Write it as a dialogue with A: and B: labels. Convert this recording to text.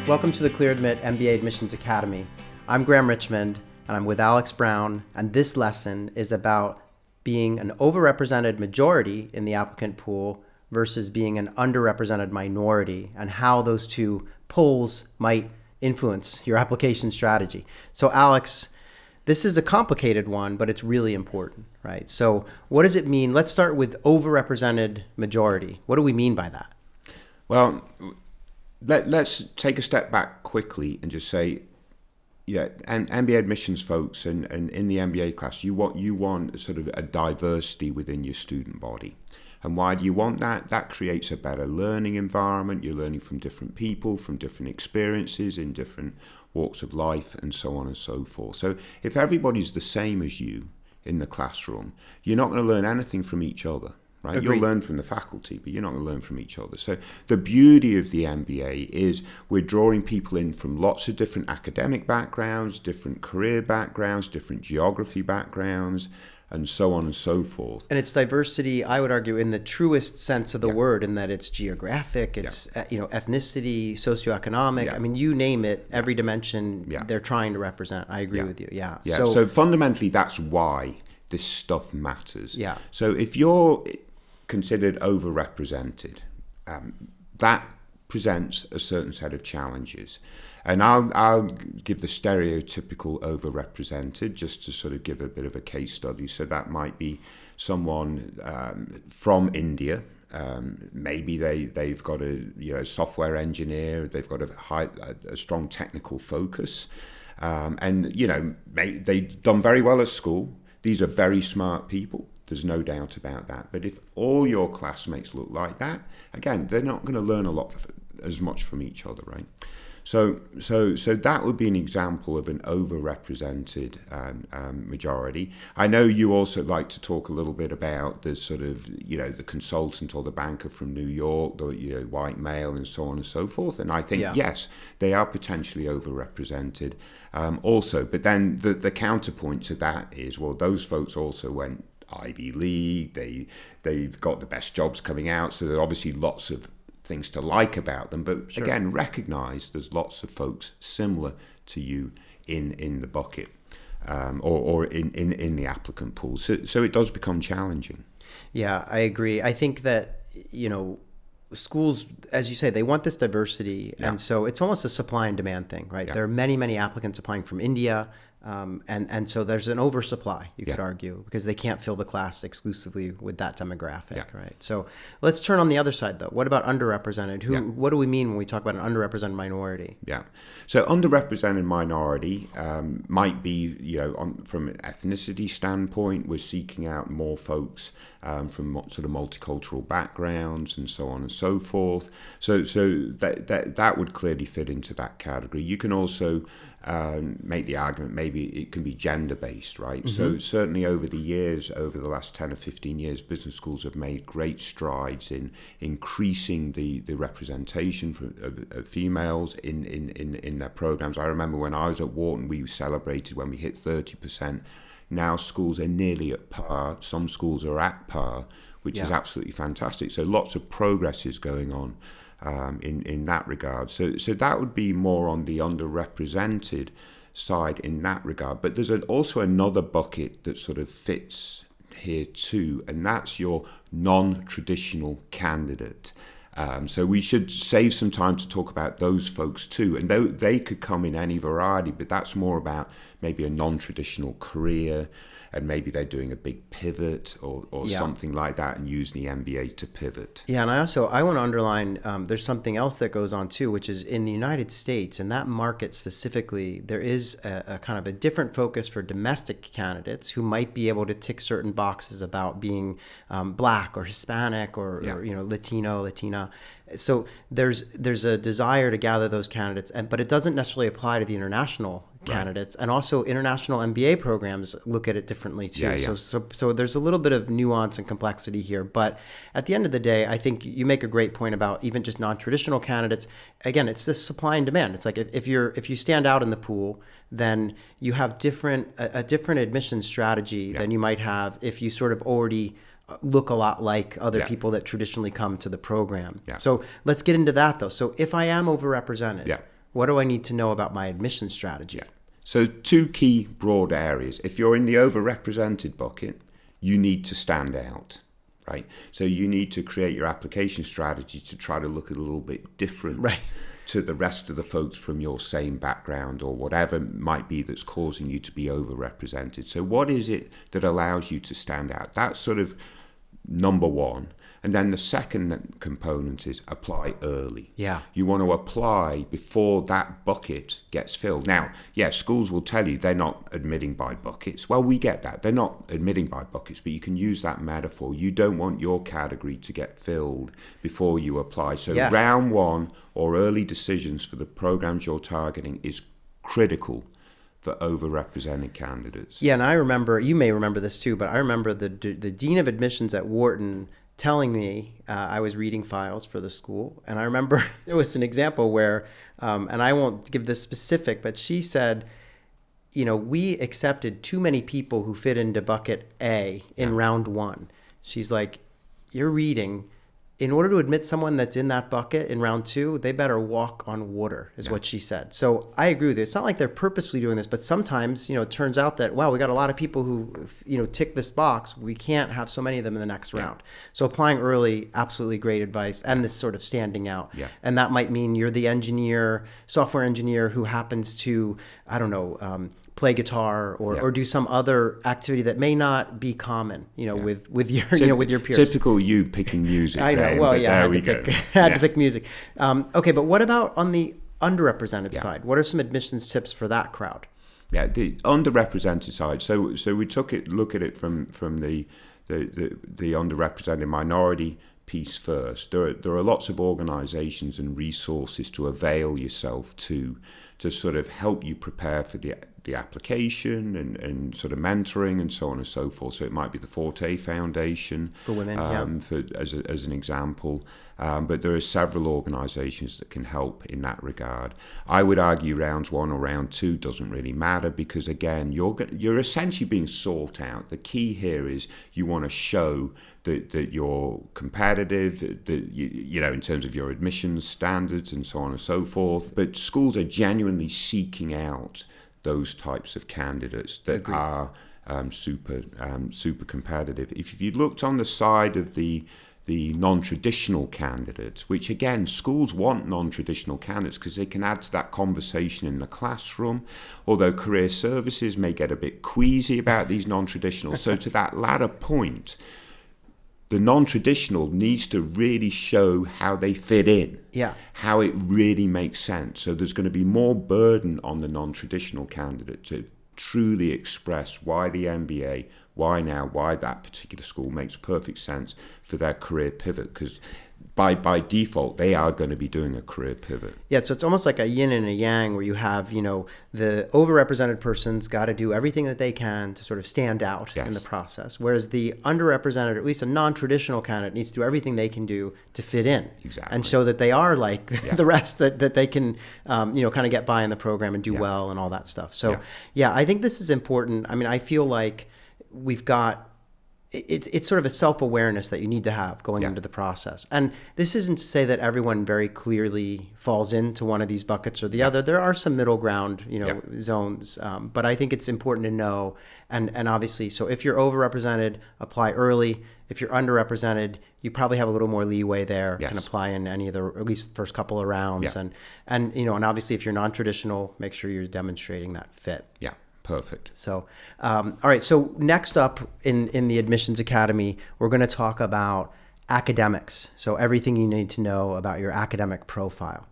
A: Welcome to the Clear Admit MBA Admissions Academy. I'm Graham Richmond, and I'm with Alex Brown, and this lesson is about being an overrepresented majority in the applicant pool versus being an underrepresented minority, and how those two poles might influence your application strategy. So Alex, this is a complicated one, but it's really important, right? So what does it mean? Let's start with overrepresented majority. What do we mean by that?
B: Well, let's take a step back quickly and just say, and MBA admissions folks and in the MBA class, you want sort of a diversity within your student body. And why do you want that? That creates a better learning environment. You're learning from different people, from different experiences in different walks of life, and so on and so forth. So if everybody's the same as you in the classroom, you're not going to learn anything from each other. Right?
A: Agreed.
B: You'll learn from the faculty, but you're not going to learn from each other. So the beauty of the MBA is we're drawing people in from lots of different academic backgrounds, different career backgrounds, different geography backgrounds, and so on and so forth.
A: And it's diversity, I would argue, in the truest sense of the word, in that it's geographic, it's ethnicity, socioeconomic. I mean, you name it, every dimension they're trying to represent. I agree with you. Yeah.
B: So fundamentally, that's why this stuff matters.
A: Yeah.
B: So if you're considered overrepresented, that presents a certain set of challenges. And I'll give the stereotypical overrepresented just to sort of give a bit of a case study. So that might be someone from India. Maybe they've got a software engineer. They've got a strong technical focus, and they've done very well at school. These are very smart people. There's no doubt about that. But if all your classmates look like that, again, they're not going to learn as much from each other, right? So that would be an example of an overrepresented majority. I know you also like to talk a little bit about the sort of, the consultant or the banker from New York, the white male, and so on and so forth. And I think, yes, they are potentially overrepresented also. But then the counterpoint to that is, well, those folks also went Ivy League. They've got the best jobs coming out. So there are obviously lots of things to like about them, but again, recognize there's lots of folks similar to you in the bucket or in the applicant pool. So it does become challenging.
A: Yeah, I agree. I think that schools, as you say, they want this diversity, and so it's almost a supply and demand thing, right? There are many applicants applying from India. And so there's an oversupply, you could argue, because they can't fill the class exclusively with that demographic, right? So let's turn on the other side, though. What about underrepresented? What do we mean when we talk about an underrepresented minority? Yeah.
B: So underrepresented minority might be, from an ethnicity standpoint, we're seeking out more folks from sort of multicultural backgrounds and so on and so forth. So that would clearly fit into that category. You can also make the argument maybe it can be gender-based, right? Mm-hmm. So certainly over the last 10 or 15 years, business schools have made great strides in increasing the representation of females in their programs. I remember when I was at Wharton, we celebrated when we hit 30%. Now schools are nearly at par. Some schools are at par, which is absolutely fantastic. So lots of progress is going on in that regard. So that would be more on the underrepresented side in that regard. But there's also another bucket that sort of fits here too, and that's your non-traditional candidate. So we should save some time to talk about those folks too. And they could come in any variety, but that's more about maybe a non-traditional career, and maybe they're doing a big pivot or something like that and use the MBA to pivot.
A: Yeah, and I want to underline, there's something else that goes on too, which is in the United States, in that market specifically, there is a kind of a different focus for domestic candidates who might be able to tick certain boxes about being Black or Hispanic or Latino, Latina. So there's a desire to gather those candidates, but it doesn't necessarily apply to the international candidates. And also international MBA programs look at it differently too. So there's a little bit of nuance and complexity here. But at the end of the day, I think you make a great point about even just non-traditional candidates. Again, it's this supply and demand. It's like if you stand out in the pool, then you have a different admission strategy than you might have if you sort of already look a lot like other people that traditionally come to the program. So let's get into that though. So if I am overrepresented, What do I need to know about my admission strategy?
B: Yeah. So 2 key broad areas. If you're in the overrepresented bucket, you need to stand out, right? So you need to create your application strategy to try to look a little bit different
A: Right.
B: to the rest of the folks from your same background or whatever it might be that's causing you to be overrepresented. So what is it that allows you to stand out? That's sort of number one. And then the second component is apply early.
A: Yeah.
B: You want to apply before that bucket gets filled. Now, yeah, schools will tell you they're not admitting by buckets. Well, we get that. They're not admitting by buckets, but you can use that metaphor. You don't want your category to get filled before you apply. So round one or early decisions for the programs you're targeting is critical for overrepresented candidates.
A: Yeah, and I remember, you may remember this too, but I remember the dean of admissions at Wharton telling me, I was reading files for the school, and I remember there was an example where, and I won't give this specific, but she said, we accepted too many people who fit into bucket A in round one. She's like, you're reading. In order to admit someone that's in that bucket in round two, they better walk on water, is what she said. So I agree with you. It's not like they're purposefully doing this, but sometimes, it turns out that, wow, we got a lot of people who, tick this box. We can't have so many of them in the next round. So applying early, absolutely great advice, and this sort of standing out.
B: Yeah.
A: And that might mean you're the software engineer who happens to, play guitar or do some other activity that may not be common, with your with your peers.
B: Typical you picking music.
A: I know.
B: Graham,
A: well,
B: but
A: yeah,
B: there we go.
A: I had to pick music. Okay, but what about on the underrepresented side? What are some admissions tips for that crowd?
B: Yeah, the underrepresented side. So we look at it from the underrepresented minority piece first. There are lots of organizations and resources to avail yourself to sort of help you prepare for the application and sort of mentoring and so on and so forth. So it might be the Forte Foundation
A: for women,
B: as an example. But there are several organizations that can help in that regard. I would argue rounds one or round two doesn't really matter because, again, you're essentially being sought out. The key here is you want to show that you're competitive, that you know, in terms of your admissions standards and so on and so forth. But schools are genuinely seeking out those types of candidates that are super competitive. If you looked on the side of the non-traditional candidates, which again, schools want non-traditional candidates because they can add to that conversation in the classroom, although career services may get a bit queasy about these non-traditional. So to that latter point, the non-traditional needs to really show how they fit in, how it really makes sense. So there's going to be more burden on the non-traditional candidate to truly express why the MBA, why now, why that particular school makes perfect sense for their career pivot, because by default, they are going to be doing a career pivot.
A: Yeah, so it's almost like a yin and a yang where you have, the overrepresented person's got to do everything that they can to sort of stand out in the process, whereas the underrepresented, or at least a non-traditional candidate, needs to do everything they can do to fit in.
B: Exactly.
A: And show that they are like the rest, that they can, kind of get by in the program and do well and all that stuff. So, I think this is important. I mean, I feel like we've got, it's sort of a self-awareness that you need to have going into the process. And this isn't to say that everyone very clearly falls into one of these buckets or the other. There are some middle ground, zones. But I think it's important to know. And obviously, so if you're overrepresented, apply early. If you're underrepresented, you probably have a little more leeway there. Can apply in any of the, at least first couple of rounds. And and obviously if you're non-traditional, make sure you're demonstrating that fit.
B: Yeah. Perfect.
A: So, all right. So next up in the Admissions Academy, we're going to talk about academics. So everything you need to know about your academic profile.